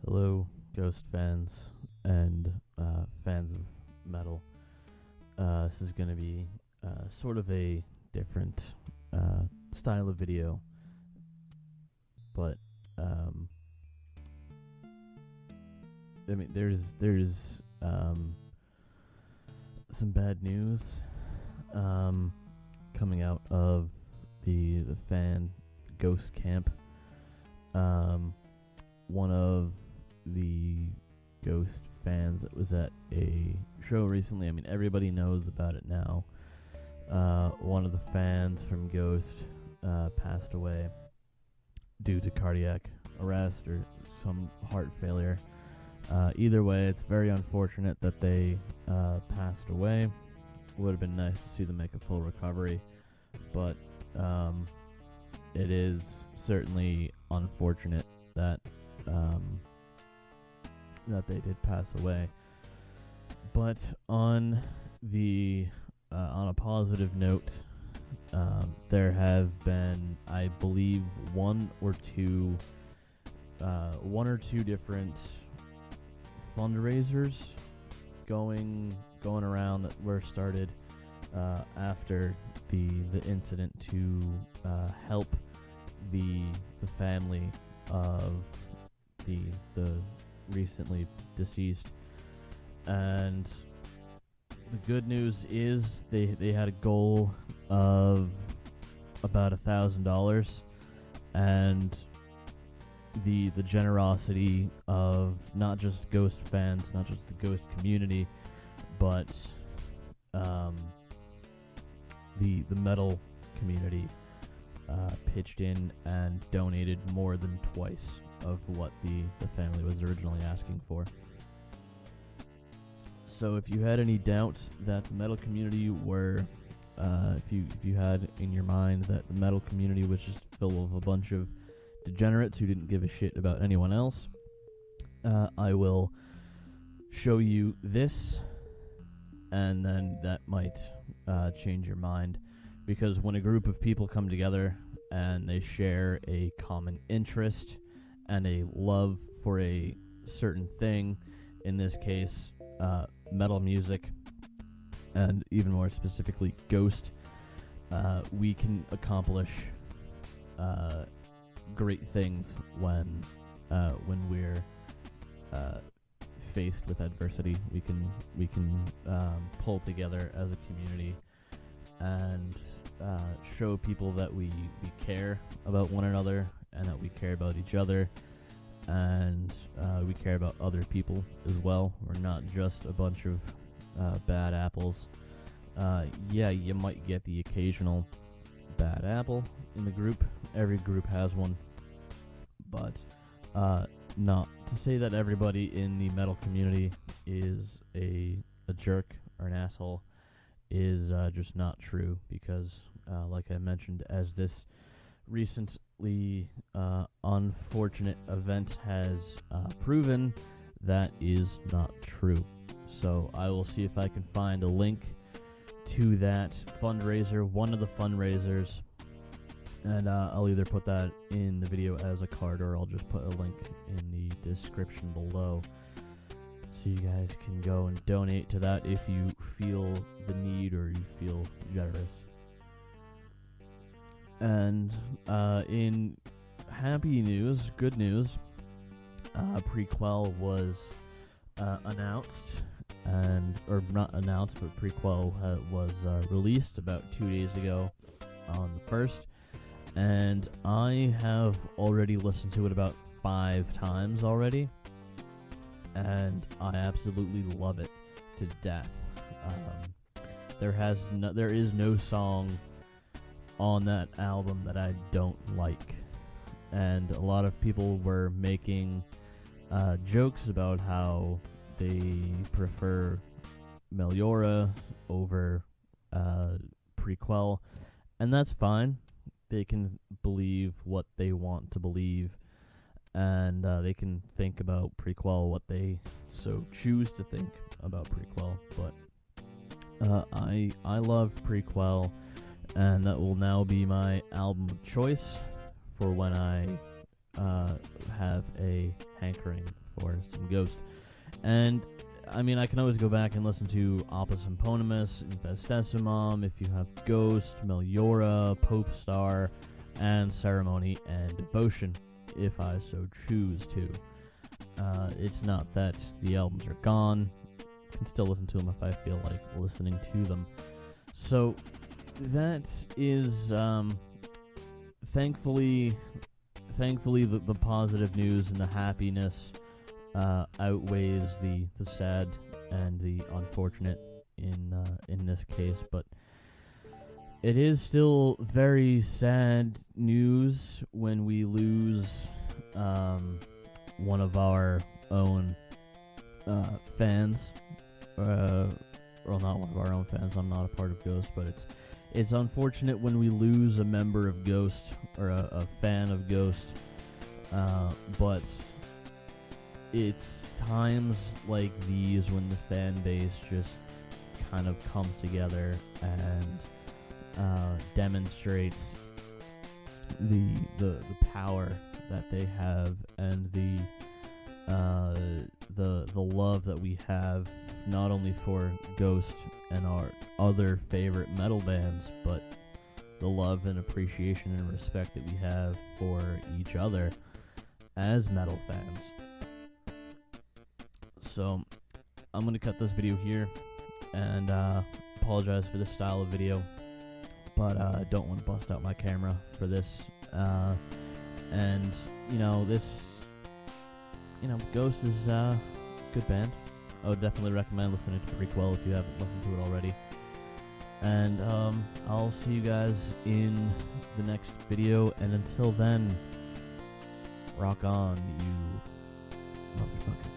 Hello, Ghost fans and fans of metal. This is going to be sort of a different style of video, but I mean, there's some bad news coming out of the fan ghost camp. One of the Ghost fans that was at a show recently, I mean, everybody knows about it now. One of the fans from Ghost passed away due to cardiac arrest or some heart failure. Either way, it's very unfortunate that they passed away. Would have been nice to see them make a full recovery, but it is certainly unfortunate that that they did pass away. But on a positive note, there have been, I believe, one or two different fundraisers going around that were started after the incident to help the family of the recently deceased. And the good news is they had a goal of about $1,000, and the generosity of not just Ghost fans, not just the Ghost community, but the metal community pitched in and donated more than twice of what the family was originally asking for. So if you had any doubts that the metal community were, if you had in your mind that the metal community was just full of a bunch of degenerates who didn't give a shit about anyone else, I will show you this, and then that might change your mind. Because when a group of people come together and they share a common interest and a love for a certain thing, in this case, metal music, and even more specifically, Ghost, we can accomplish great things when we're faced with adversity. We can pull together as a community and show people that we care about one another, and that we care about each other, and we care about other people as well. We're not just a bunch of bad apples. Yeah, you might get the occasional bad apple in the group. Every group has one. But not to say that everybody in the metal community is a jerk or an asshole is just not true, because like I mentioned, as this recently unfortunate event has proven, that is not true. So I will see if I can find a link to that fundraiser, one of the fundraisers, and I'll either put that in the video as a card, or I'll just put a link in the description below, so you guys can go and donate to that if you feel the need or you feel generous. And in happy news, good news, Prequelle was announced, or not announced, but Prequelle was released about 2 days ago on the 1st, and I have already listened to it about 5 times already, and I absolutely love it to death. There is no song on that album that I don't like, and a lot of people were making jokes about how they prefer Meliora over Prequelle, and that's fine. They can believe what they want to believe, and they can think about Prequelle what they so choose to think about Prequelle. But I love Prequelle, and that will now be my album of choice for when I have a hankering for some Ghost. And I mean, I can always go back and listen to Opus Imponemus, Infestessimum, if you have Ghost, Meliora, Pope Star, and Ceremony and Devotion, if I so choose to. It's not that the albums are gone. I can still listen to them if I feel like listening to them. So that is, thankfully the positive news and the happiness outweighs the sad and the unfortunate in this case. But it is still very sad news when we lose one of our own fans. Well, not one of our own fans. I'm not a part of Ghost, but it's unfortunate when we lose a member of Ghost or a fan of Ghost. But it's times like these when the fan base just kind of comes together and demonstrates the power that they have and the love that we have, not only for Ghost and our other favorite metal bands, but the love and appreciation and respect that we have for each other as metal fans. So I'm going to cut this video here and apologize for this style of video, but I don't want to bust out my camera for this. And Ghost is a good band. I would definitely recommend listening to Prequelle if you haven't listened to it already. And I'll see you guys in the next video, and until then, rock on, you motherfucker.